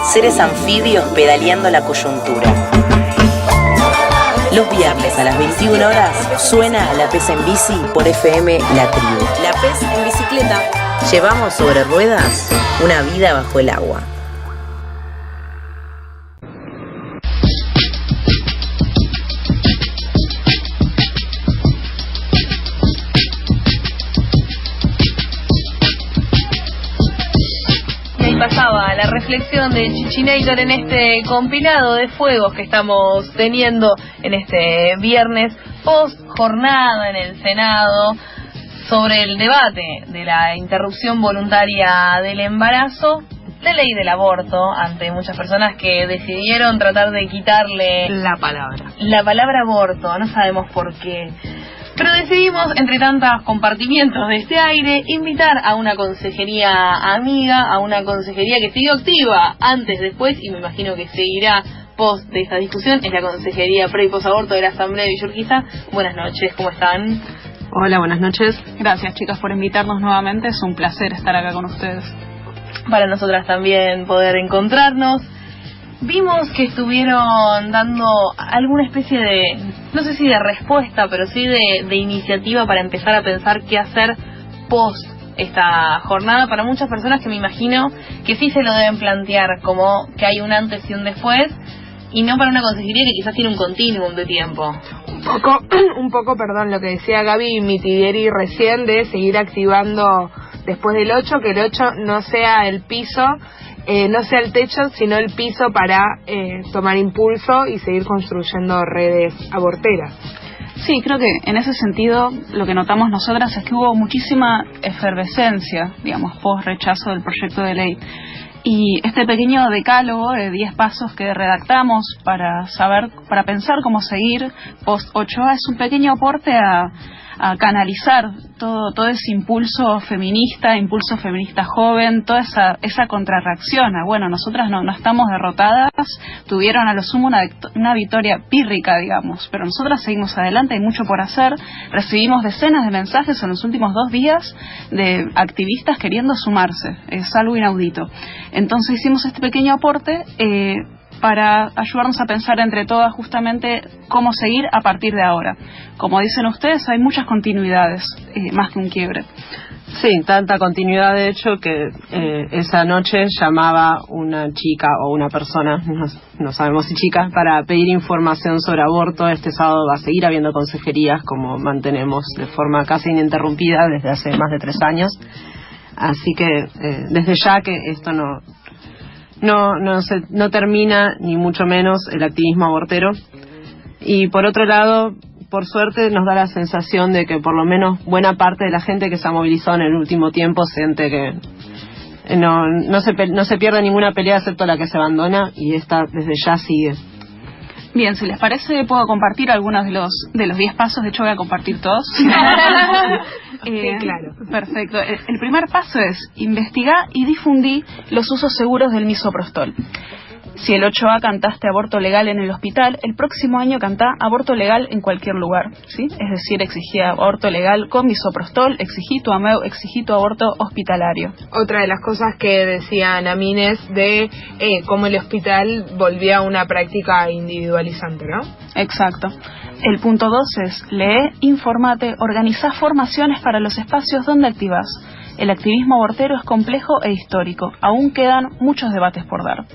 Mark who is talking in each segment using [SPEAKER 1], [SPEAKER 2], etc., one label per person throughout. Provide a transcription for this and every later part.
[SPEAKER 1] seres anfibios pedaleando la coyuntura. Los viernes a las 21 horas suena La Pez en Bici por FM La Tribu. La Pez en bicicleta. Llevamos sobre ruedas una vida bajo el agua.
[SPEAKER 2] Pasaba la reflexión de Chichinator en este compilado de fuegos que estamos teniendo en este viernes post jornada en el Senado sobre el debate de la interrupción voluntaria del embarazo, de ley del aborto, ante muchas personas que decidieron tratar de quitarle la palabra aborto, no sabemos por qué. Pero decidimos, entre tantos compartimientos de este aire, invitar a una consejería amiga, a una consejería que siguió activa antes, después, y me imagino que seguirá post de esta discusión. Es la consejería pre y posaborto de la Asamblea de Villa Urquiza. Buenas noches, ¿cómo están?
[SPEAKER 3] Hola, buenas noches. Gracias, chicas, por invitarnos nuevamente. Es un placer estar acá con ustedes.
[SPEAKER 2] Para nosotras también poder encontrarnos. Vimos que estuvieron dando alguna especie de, no sé si de respuesta, pero sí de iniciativa para empezar a pensar qué hacer post esta jornada para muchas personas que me imagino que sí se lo deben plantear como que hay un antes y un después, y no para una consejería que quizás tiene un continuum de tiempo.
[SPEAKER 4] Un poco, perdón, lo que decía Gaby Mitidieri recién, de seguir activando después del 8, que el 8 no sea el piso, no sea el techo, sino el piso para tomar impulso y seguir construyendo redes aborteras.
[SPEAKER 3] Sí, creo que en ese sentido lo que notamos nosotras es que hubo muchísima efervescencia, digamos, post rechazo del proyecto de ley. Y este pequeño decálogo de 10 pasos que redactamos para pensar cómo seguir post 8A es un pequeño aporte a canalizar todo ese impulso feminista joven, toda esa contrarreacción a, bueno, nosotras no estamos derrotadas, tuvieron a lo sumo una victoria pírrica, digamos, pero nosotras seguimos adelante, hay mucho por hacer. Recibimos decenas de mensajes en los últimos 2 días de activistas queriendo sumarse, es algo inaudito. Entonces hicimos este pequeño aporte para ayudarnos a pensar entre todas justamente cómo seguir a partir de ahora. Como dicen ustedes, hay muchas continuidades, más que un quiebre.
[SPEAKER 5] Sí, tanta continuidad de hecho que esa noche llamaba una chica o una persona, no sabemos si chica, para pedir información sobre aborto. Este sábado va a seguir habiendo consejerías como mantenemos de forma casi ininterrumpida desde hace más de 3 años. Así que desde ya que esto no termina ni mucho menos el activismo abortero. Y por otro lado, por suerte nos da la sensación de que por lo menos buena parte de la gente que se ha movilizado en el último tiempo siente que no se pierde ninguna pelea excepto la que se abandona, y esta desde ya sigue.
[SPEAKER 3] Bien, si les parece puedo compartir algunos de los 10 pasos. De hecho voy a compartir todos.
[SPEAKER 4] Sí, claro.
[SPEAKER 3] Perfecto. El primer paso es investigar y difundir los usos seguros del misoprostol. Si el 8A cantaste aborto legal en el hospital, el próximo año cantá aborto legal en cualquier lugar, ¿sí? Es decir, exigí aborto legal con misoprostol, exigí tu AMEU, exigí tu aborto hospitalario.
[SPEAKER 4] Otra de las cosas que decía Ana Mines de cómo el hospital volvía a una práctica individualizante, ¿no?
[SPEAKER 3] Exacto. El punto 2 es lee, informate, organizá formaciones para los espacios donde activás. El activismo abortero es complejo e histórico, aún quedan muchos debates por dar.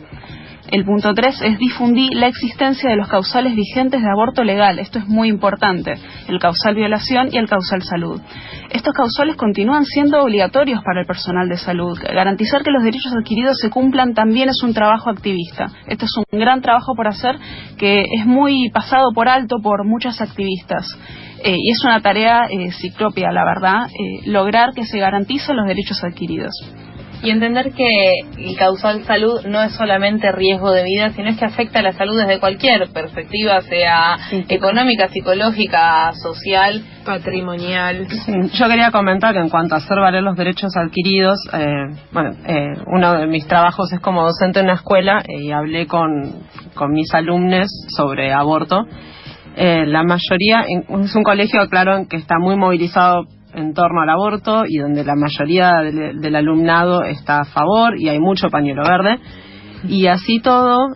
[SPEAKER 3] El punto 3 es difundir la existencia de los causales vigentes de aborto legal. Esto es muy importante, el causal violación y el causal salud. Estos causales continúan siendo obligatorios para el personal de salud. Garantizar que los derechos adquiridos se cumplan también es un trabajo activista. Este es un gran trabajo por hacer que es muy pasado por alto por muchas activistas. Y es una tarea ciclópea, la verdad, lograr que se garanticen los derechos adquiridos.
[SPEAKER 2] Y entender que el causal salud no es solamente riesgo de vida, sino es que afecta a la salud desde cualquier perspectiva, sea económica, psicológica, social, patrimonial.
[SPEAKER 5] Sí, yo quería comentar que en cuanto a hacer valer los derechos adquiridos, uno de mis trabajos es como docente en una escuela y hablé con mis alumnos sobre aborto. La mayoría, es un colegio, claro, que está muy movilizado en torno al aborto y donde la mayoría del alumnado está a favor y hay mucho pañuelo verde. Y así todo,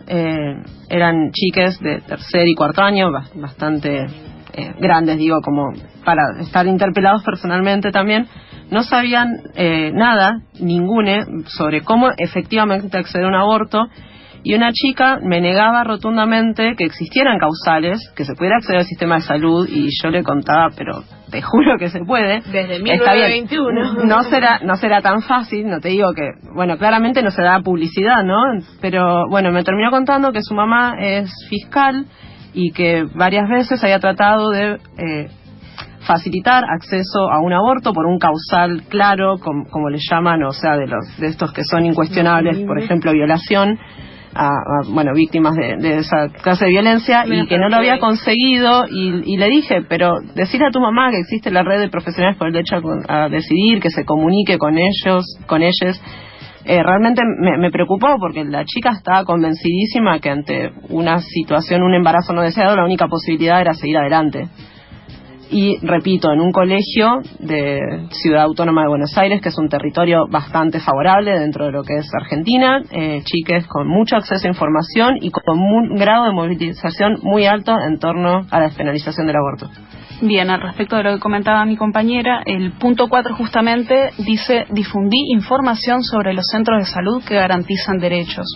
[SPEAKER 5] eran chiques de tercer y cuarto año, bastante grandes, digo, como para estar interpelados personalmente también. No sabían nada, ningune, sobre cómo efectivamente acceder a un aborto, y una chica me negaba rotundamente que existieran causales, que se pudiera acceder al sistema de salud, y yo le contaba, pero te juro que se puede.
[SPEAKER 4] Desde 1921.
[SPEAKER 5] No será tan fácil, no te digo que, bueno, claramente no se da publicidad, ¿no? Pero bueno, me terminó contando que su mamá es fiscal y que varias veces había tratado de facilitar acceso a un aborto por un causal claro, como le llaman, o sea, de estos que son incuestionables, por ejemplo, violación a víctimas de esa clase de violencia, y que no lo había conseguido, y le dije, pero decirle a tu mamá que existe la red de profesionales por el derecho a decidir, que se comunique con ellos. Realmente me preocupó, porque la chica estaba convencidísima que ante una situación, un embarazo no deseado, la única posibilidad era seguir adelante. Y repito, en un colegio de Ciudad Autónoma de Buenos Aires, que es un territorio bastante favorable dentro de lo que es Argentina, chiques con mucho acceso a información y con un grado de movilización muy alto en torno a la despenalización del aborto.
[SPEAKER 3] Bien, al respecto de lo que comentaba mi compañera, el punto 4 justamente dice: difundí información sobre los centros de salud que garantizan derechos.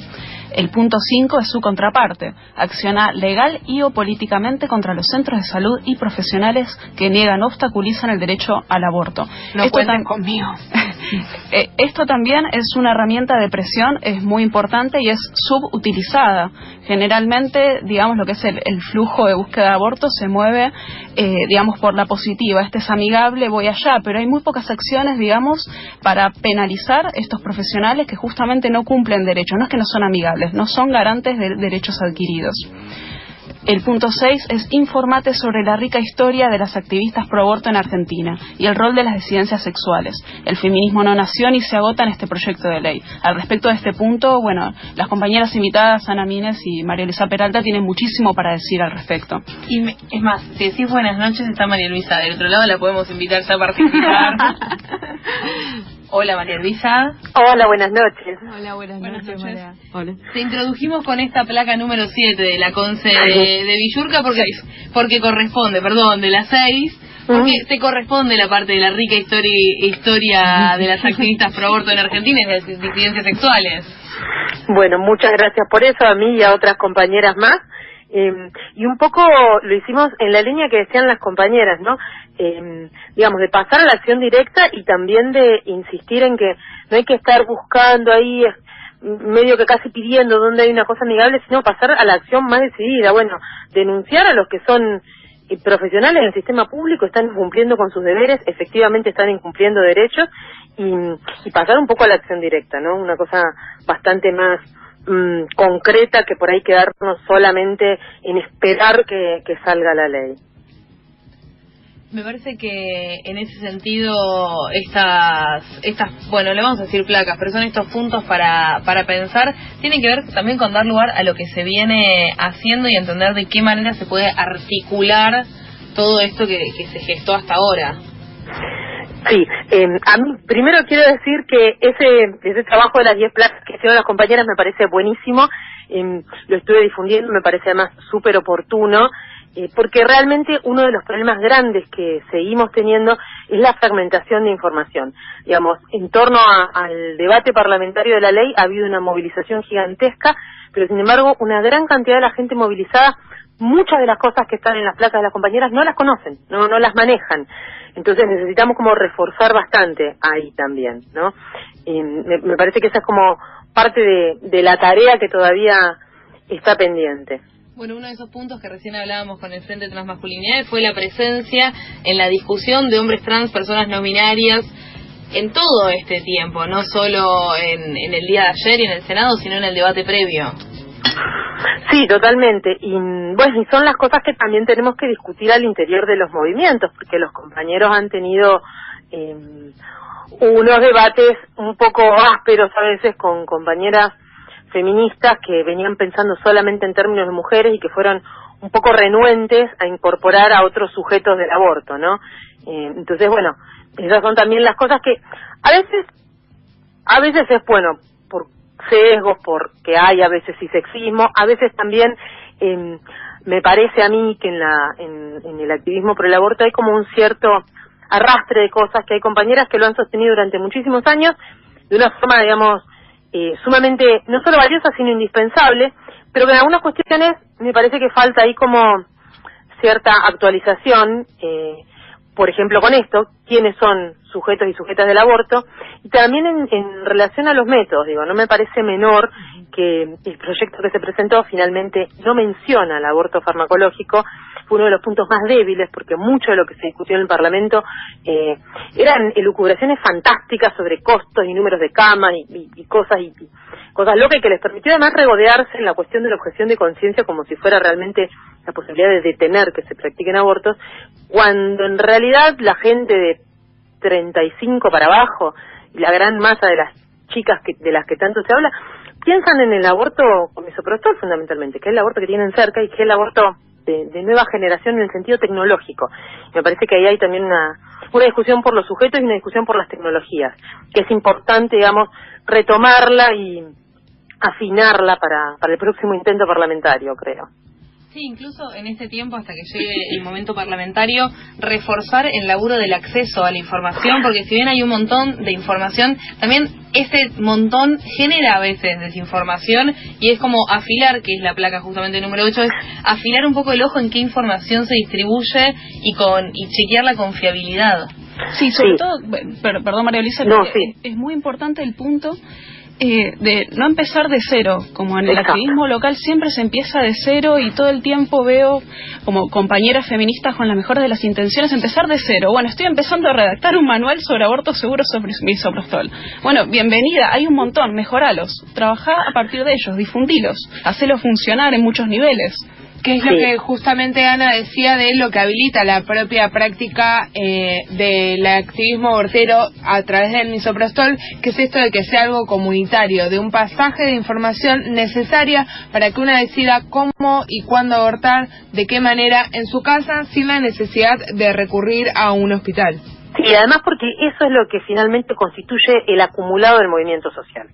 [SPEAKER 3] El punto 5 es su contraparte: acciona legal y o políticamente contra los centros de salud y profesionales que niegan o obstaculizan el derecho al aborto.
[SPEAKER 4] No cuenten conmigo.
[SPEAKER 3] Esto también es una herramienta de presión, es muy importante y es subutilizada. Generalmente, digamos, lo que es el flujo de búsqueda de aborto se mueve, digamos, por la positiva. Este es amigable, voy allá, pero hay muy pocas acciones, digamos, para penalizar estos profesionales que justamente no cumplen derechos. No es que no son amigables, no son garantes de derechos adquiridos. El punto 6 es: informate sobre la rica historia de las activistas pro aborto en Argentina y el rol de las disidencias sexuales. El feminismo no nació ni se agota en este proyecto de ley. Al respecto de este punto, bueno, las compañeras invitadas, Ana Mínez y María Luisa Peralta, tienen muchísimo para decir al respecto.
[SPEAKER 2] Y es más, si decís buenas noches, está María Luisa. Del otro lado la podemos invitar ya a participar. Hola, María Luisa.
[SPEAKER 6] Hola, buenas noches.
[SPEAKER 4] Hola, buenas noches. María.
[SPEAKER 5] Hola.
[SPEAKER 2] Te introdujimos con esta placa número 7 de la Conce de Villurca porque corresponde, perdón, de las 6, porque te corresponde la parte de la rica historia de las activistas pro aborto en Argentina y de las disidencias sexuales.
[SPEAKER 6] Bueno, muchas gracias por eso, a mí y a otras compañeras más. Y un poco lo hicimos en la línea que decían las compañeras, ¿no? Digamos, de pasar a la acción directa y también de insistir en que no hay que estar buscando ahí, medio que casi pidiendo dónde hay una cosa amigable, sino pasar a la acción más decidida. Bueno, denunciar a los que son profesionales del sistema público, están incumpliendo con sus deberes, efectivamente están incumpliendo derechos, y pasar un poco a la acción directa, ¿no? Una cosa bastante más concreta que por ahí quedarnos solamente en esperar que salga la ley.
[SPEAKER 2] Me parece que en ese sentido estas bueno, le vamos a decir placas, pero son estos puntos para pensar, tienen que ver también con dar lugar a lo que se viene haciendo y entender de qué manera se puede articular todo esto que se gestó hasta ahora.
[SPEAKER 6] Sí, a mí primero quiero decir que ese trabajo de las 10 placas que hicieron las compañeras me parece buenísimo, lo estuve difundiendo, me parece además súper oportuno, porque realmente uno de los problemas grandes que seguimos teniendo es la fragmentación de información. Digamos, en torno al debate parlamentario de la ley ha habido una movilización gigantesca, pero sin embargo una gran cantidad de la gente movilizada, muchas de las cosas que están en las placas de las compañeras no las conocen, no las manejan. Entonces necesitamos como reforzar bastante ahí también, ¿no? Me parece que esa es como parte de la tarea que todavía está pendiente.
[SPEAKER 2] Bueno, uno de esos puntos que recién hablábamos con el Frente Transmasculinidades fue la presencia en la discusión de hombres trans, personas no binarias, en todo este tiempo, no solo en el día de ayer y en el Senado, sino en el debate previo.
[SPEAKER 6] Sí, totalmente. Y bueno, y son las cosas que también tenemos que discutir al interior de los movimientos, porque los compañeros han tenido unos debates un poco ásperos a veces con compañeras feministas que venían pensando solamente en términos de mujeres y que fueron un poco renuentes a incorporar a otros sujetos del aborto, ¿no? Entonces, bueno, esas son también las cosas que a veces es bueno, sesgos, porque hay a veces sí sexismo, a veces también me parece a mí que en el activismo por el aborto hay como un cierto arrastre de cosas, que hay compañeras que lo han sostenido durante muchísimos años de una forma, digamos, sumamente no solo valiosa sino indispensable, pero que en algunas cuestiones me parece que falta ahí como cierta actualización, por ejemplo con esto, quiénes son sujetos y sujetas del aborto, y también en relación a los métodos, digo, no me parece menor que el proyecto que se presentó finalmente no menciona el aborto farmacológico. Fue uno de los puntos más débiles, porque mucho de lo que se discutió en el Parlamento eran elucubraciones fantásticas sobre costos y números de cama y cosas locas, y que les permitió además regodearse en la cuestión de la objeción de conciencia como si fuera realmente la posibilidad de detener que se practiquen abortos, cuando en realidad la gente de 35 para abajo, y la gran masa de las chicas de las que tanto se habla, piensan en el aborto con misoprostol fundamentalmente, que es el aborto que tienen cerca y que es el aborto de nueva generación en el sentido tecnológico. Me parece que ahí hay también una discusión por los sujetos y una discusión por las tecnologías, que es importante, digamos, retomarla y afinarla para el próximo intento parlamentario, creo.
[SPEAKER 2] Sí, incluso en este tiempo, hasta que llegue el momento parlamentario, reforzar el laburo del acceso a la información, porque si bien hay un montón de información, también ese montón genera a veces desinformación, y es como afilar, que es la placa justamente número 8, es afilar un poco el ojo en qué información se distribuye y chequear la confiabilidad.
[SPEAKER 3] Sí, sobre todo, perdón María Luisa, es muy importante el punto de no empezar de cero, como en el activismo local siempre se empieza de cero, y todo el tiempo veo como compañeras feministas con la mejor de las intenciones empezar de cero. Bueno, estoy empezando a redactar un manual sobre abortos seguros sobre misoprostol. Bueno, bienvenida, hay un montón, mejoralos, trabajá a partir de ellos, difundilos, hacelos funcionar en muchos niveles.
[SPEAKER 4] Que es lo que justamente Ana decía de lo que habilita la propia práctica del activismo abortero a través del misoprostol, que es esto de que sea algo comunitario, de un pasaje de información necesaria para que una decida cómo y cuándo abortar, de qué manera, en su casa, sin la necesidad de recurrir a un hospital.
[SPEAKER 6] Sí, además porque eso es lo que finalmente constituye el acumulado del movimiento social.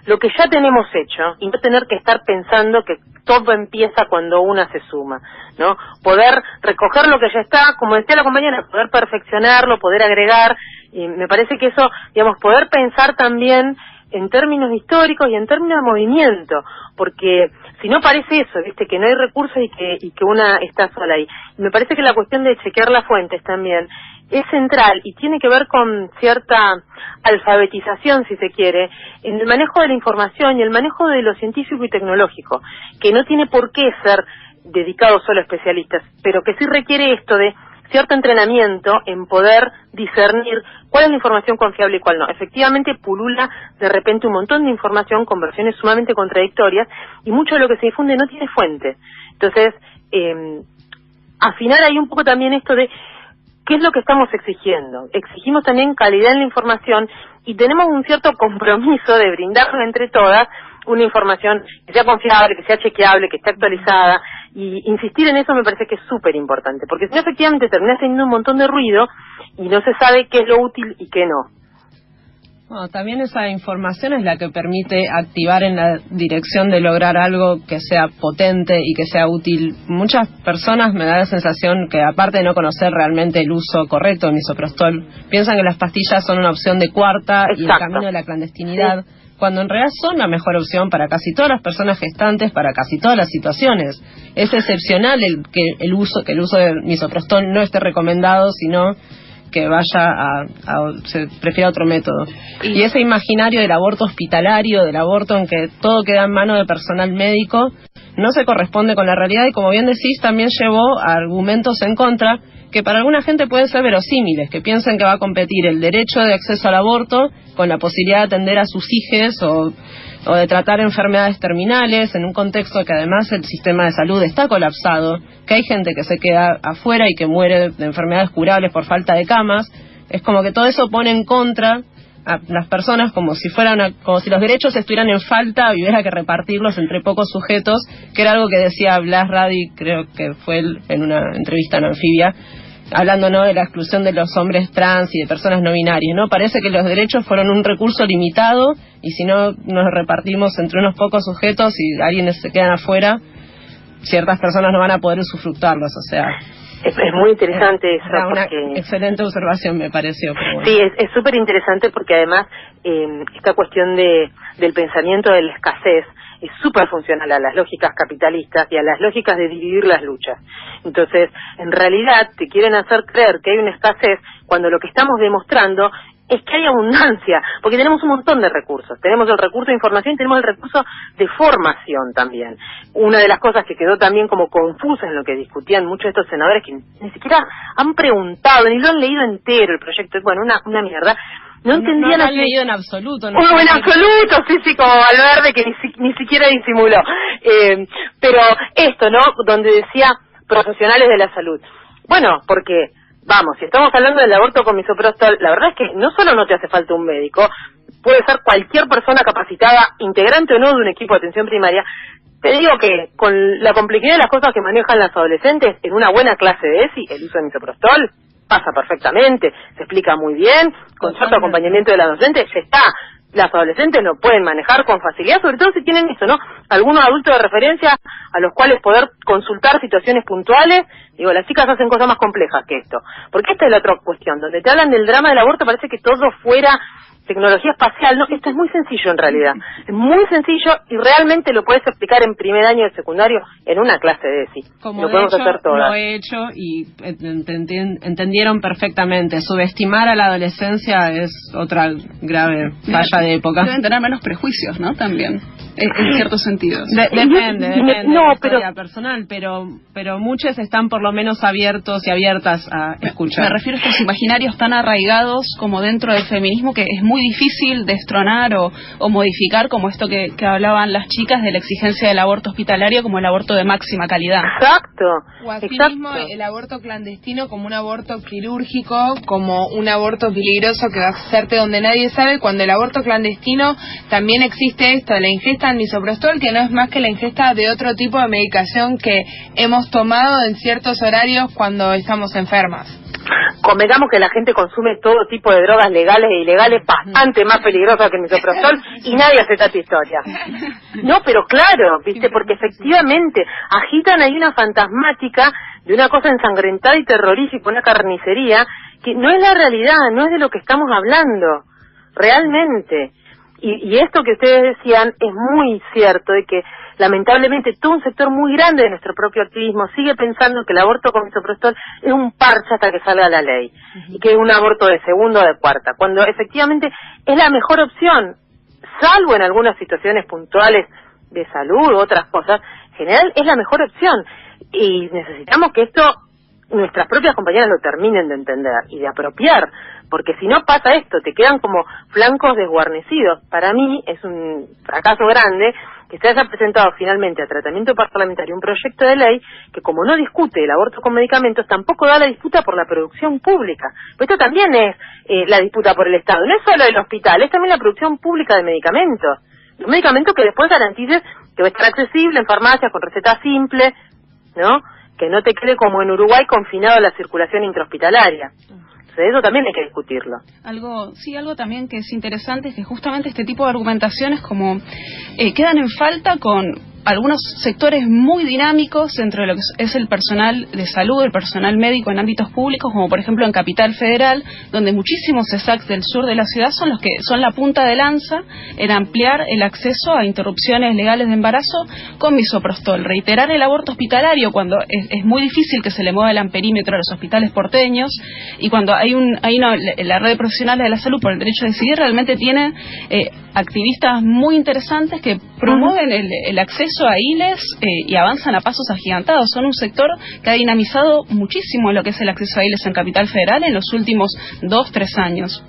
[SPEAKER 6] Lo que ya tenemos hecho, y no tener que estar pensando que todo empieza cuando una se suma, ¿no? Poder recoger lo que ya está, como decía la compañera, poder perfeccionarlo, poder agregar, y me parece que eso, digamos, poder pensar también en términos históricos y en términos de movimiento, porque si no parece eso, viste, que no hay recursos y que una está sola ahí. Y me parece que la cuestión de chequear las fuentes también es central y tiene que ver con cierta alfabetización, si se quiere, en el manejo de la información y el manejo de lo científico y tecnológico, que no tiene por qué ser dedicado solo a especialistas, pero que sí requiere esto de cierto entrenamiento en poder discernir cuál es la información confiable y cuál no. Efectivamente pulula de repente un montón de información con versiones sumamente contradictorias, y mucho de lo que se difunde no tiene fuente. Entonces, afinar ahí un poco también esto de qué es lo que estamos exigiendo. Exigimos también calidad en la información, y tenemos un cierto compromiso de brindarnos entre todas una información que sea confiable, que sea chequeable, que esté actualizada, y insistir en eso me parece que es súper importante, porque si no, efectivamente terminas teniendo un montón de ruido y no se sabe qué es lo útil y qué no.
[SPEAKER 5] Bueno, también esa información es la que permite activar en la dirección de lograr algo que sea potente y que sea útil. Muchas personas me da la sensación que, aparte de no conocer realmente el uso correcto del misoprostol, piensan que las pastillas son una opción de cuarta. Exacto. Y el camino de la clandestinidad, sí, cuando en realidad son la mejor opción para casi todas las personas gestantes, para casi todas las situaciones. Es excepcional que el uso del misoprostol no esté recomendado, sino que se prefiera otro método. Y ese imaginario del aborto hospitalario, del aborto en que todo queda en manos de personal médico, no se corresponde con la realidad, y como bien decís, también llevó a argumentos en contra que para alguna gente pueden ser verosímiles, que piensan que va a competir el derecho de acceso al aborto con la posibilidad de atender a sus hijos o de tratar enfermedades terminales, en un contexto que además el sistema de salud está colapsado, que hay gente que se queda afuera y que muere de enfermedades curables por falta de camas. Es como que todo eso pone en contra a las personas, como si los derechos estuvieran en falta y hubiera que repartirlos entre pocos sujetos, que era algo que decía Blas Radi, creo que fue él en una entrevista en Anfibia, hablando, ¿no?, de la exclusión de los hombres trans y de personas no binarias, ¿no? Parece que los derechos fueron un recurso limitado y si no nos repartimos entre unos pocos sujetos y alguien se quedan afuera, ciertas personas no van a poder usufructuarlos, o sea...
[SPEAKER 6] Es muy interesante eso.
[SPEAKER 5] Una
[SPEAKER 6] porque...
[SPEAKER 5] excelente observación me pareció. Pero bueno.
[SPEAKER 6] Sí, es súper interesante porque además esta cuestión del pensamiento de la escasez es súper funcional a las lógicas capitalistas y a las lógicas de dividir las luchas. Entonces, en realidad te quieren hacer creer que hay una escasez cuando lo que estamos demostrando es que hay abundancia, porque tenemos un montón de recursos. Tenemos el recurso de información y tenemos el recurso de formación también. Una de las cosas que quedó también como confusa en lo que discutían muchos de estos senadores que ni siquiera han preguntado, ni lo han leído entero el proyecto, bueno, una mierda. No entendían...
[SPEAKER 5] No lo han leído en absoluto.
[SPEAKER 6] No, en absoluto, sí, como Valverde, que ni siquiera disimuló. Pero esto, ¿no?, donde decía profesionales de la salud. Bueno, porque... Vamos, si estamos hablando del aborto con misoprostol, la verdad es que no solo no te hace falta un médico, puede ser cualquier persona capacitada, integrante o no de un equipo de atención primaria. Te digo que con la complejidad de las cosas que manejan las adolescentes, en una buena clase de ESI, el uso de misoprostol pasa perfectamente, se explica muy bien, con cierto acompañamiento de la docente, ya está. Las adolescentes lo pueden manejar con facilidad, sobre todo si tienen eso, ¿no?, algunos adultos de referencia a los cuales poder consultar situaciones puntuales. Digo, las chicas hacen cosas más complejas que esto, porque esta es la otra cuestión, donde te hablan del drama del aborto parece que todo fuera tecnología espacial. No, esto es muy sencillo en realidad, es muy sencillo y realmente lo puedes explicar en primer año de secundario en una clase de ESI.
[SPEAKER 5] Como
[SPEAKER 6] lo podemos hacer todas.
[SPEAKER 5] Lo he hecho y entendieron perfectamente. Subestimar a la adolescencia es otra grave falla de época.
[SPEAKER 3] Deben tener menos prejuicios, ¿no?, también, en ciertos sentidos.
[SPEAKER 5] Depende
[SPEAKER 6] no,
[SPEAKER 5] de la historia personal, pero muchos están por lo menos abiertos y abiertas a escuchar.
[SPEAKER 3] Me refiero a estos imaginarios tan arraigados como dentro del feminismo que es muy difícil destronar o modificar, como esto que hablaban las chicas de la exigencia del aborto hospitalario como el aborto de máxima calidad.
[SPEAKER 6] Exacto.
[SPEAKER 4] O asimismo el aborto clandestino como un aborto quirúrgico, como un aborto peligroso que va a hacerte donde nadie sabe, cuando el aborto clandestino también existe esto, la ingesta de misoprostol, que no es más que la ingesta de otro tipo de medicación que hemos tomado en ciertos horarios cuando estamos enfermas.
[SPEAKER 6] Convengamos que la gente consume todo tipo de drogas legales e ilegales bastante más peligrosas que el misoprostol y nadie acepta esta historia. No, pero claro, ¿viste? Porque efectivamente agitan ahí una fantasmática de una cosa ensangrentada y terrorífica, una carnicería, que no es la realidad, no es de lo que estamos hablando, realmente. Y esto que ustedes decían es muy cierto, de que lamentablemente todo un sector muy grande de nuestro propio activismo sigue pensando que el aborto con misoprostol es un parche hasta que salga la ley, y que es un aborto de segunda o de cuarta, cuando efectivamente es la mejor opción, salvo en algunas situaciones puntuales de salud u otras cosas. En general es la mejor opción, y necesitamos que esto nuestras propias compañeras lo terminen de entender y de apropiar, porque si no pasa esto, te quedan como flancos desguarnecidos. Para mí es un fracaso grande que se haya presentado finalmente a tratamiento parlamentario un proyecto de ley que, como no discute el aborto con medicamentos, tampoco da la disputa por la producción pública. Pues esto también es la disputa por el Estado, no es solo el hospital, es también la producción pública de medicamentos. Un medicamento que después garantices que va a estar accesible en farmacias con receta simple, ¿no?, que no te quede como en Uruguay confinado a la circulación intrahospitalaria. Entonces eso también hay que discutirlo.
[SPEAKER 3] Algo también que es interesante es que justamente este tipo de argumentaciones como quedan en falta con algunos sectores muy dinámicos dentro de lo que es el personal de salud, el personal médico en ámbitos públicos, como por ejemplo en Capital Federal, donde muchísimos CESACs del sur de la ciudad son los que son la punta de lanza en ampliar el acceso a interrupciones legales de embarazo con misoprostol. Reiterar el aborto hospitalario cuando es muy difícil que se le mueva el amperímetro a los hospitales porteños, y cuando la red de profesionales de la salud por el derecho a decidir realmente tiene activistas muy interesantes que promueven el acceso a ILES y avanzan a pasos agigantados. Son un sector que ha dinamizado muchísimo lo que es el acceso a ILES en Capital Federal en los últimos 2-3 años.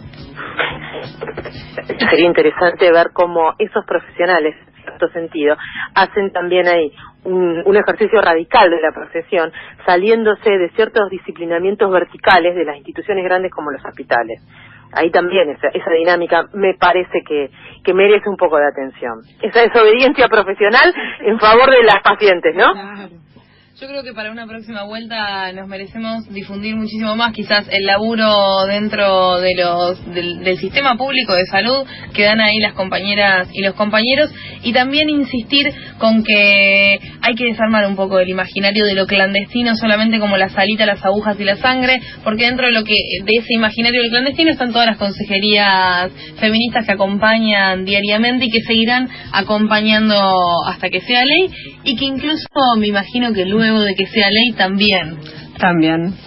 [SPEAKER 6] Sería interesante ver cómo esos profesionales, en cierto sentido, hacen también ahí un ejercicio radical de la profesión, saliéndose de ciertos disciplinamientos verticales de las instituciones grandes como los hospitales. Ahí también esa dinámica me parece que merece un poco de atención. Esa desobediencia profesional en favor de las pacientes, ¿no?
[SPEAKER 4] Claro.
[SPEAKER 2] Yo creo que para una próxima vuelta nos merecemos difundir muchísimo más quizás el laburo dentro de del sistema público de salud que dan ahí las compañeras y los compañeros, y también insistir con que hay que desarmar un poco el imaginario de lo clandestino solamente como la salita, las agujas y la sangre, porque dentro de ese imaginario del clandestino están todas las consejerías feministas que acompañan diariamente y que seguirán acompañando hasta que sea ley, y que incluso me imagino que luego de que sea ley también,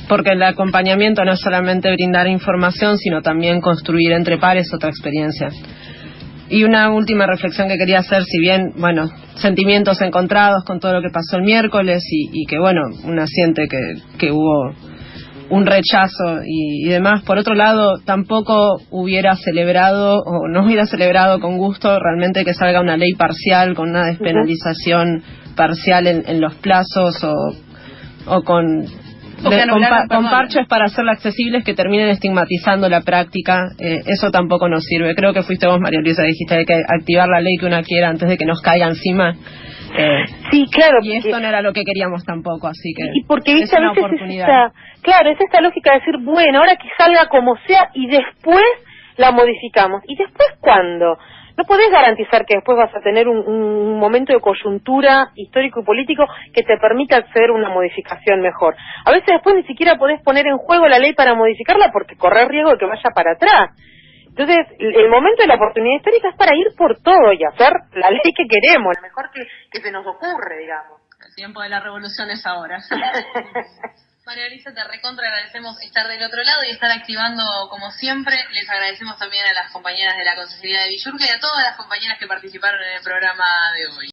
[SPEAKER 2] porque el acompañamiento no es solamente brindar información, sino también construir entre pares otra experiencia. Y una última reflexión que quería hacer, si bien, bueno, sentimientos encontrados con todo lo que pasó el miércoles y que, bueno, una siente que hubo un rechazo y demás. Por otro lado, tampoco hubiera celebrado o no hubiera celebrado con gusto realmente que salga una ley parcial con una despenalización parcial en los plazos o con parches para hacerla accesibles que terminen estigmatizando la práctica. Eso tampoco nos sirve. Creo que fuiste vos, María Luisa, dijiste que hay que activar la ley que una quiera antes de que nos caiga encima.
[SPEAKER 6] Sí, claro.
[SPEAKER 2] Y esto no era lo que queríamos tampoco, así que
[SPEAKER 6] y porque, ¿viste?
[SPEAKER 2] es una
[SPEAKER 6] a veces
[SPEAKER 2] oportunidad.
[SPEAKER 6] Es esta lógica de decir, bueno, ahora que salga como sea y después la modificamos. ¿Y después cuándo? No podés garantizar que después vas a tener un momento de coyuntura histórico y político que te permita hacer una modificación mejor. A veces después ni siquiera podés poner en juego la ley para modificarla porque corres riesgo de que vaya para atrás. Entonces, el momento de la oportunidad histórica es para ir por todo y hacer la ley que queremos, lo mejor que se nos ocurre, digamos.
[SPEAKER 2] El tiempo de la revolución es ahora. María Luisa, te recontra agradecemos estar del otro lado y estar activando como siempre. Les agradecemos también a las compañeras de la Consejería de Villurca y a todas las compañeras que participaron en el programa de hoy.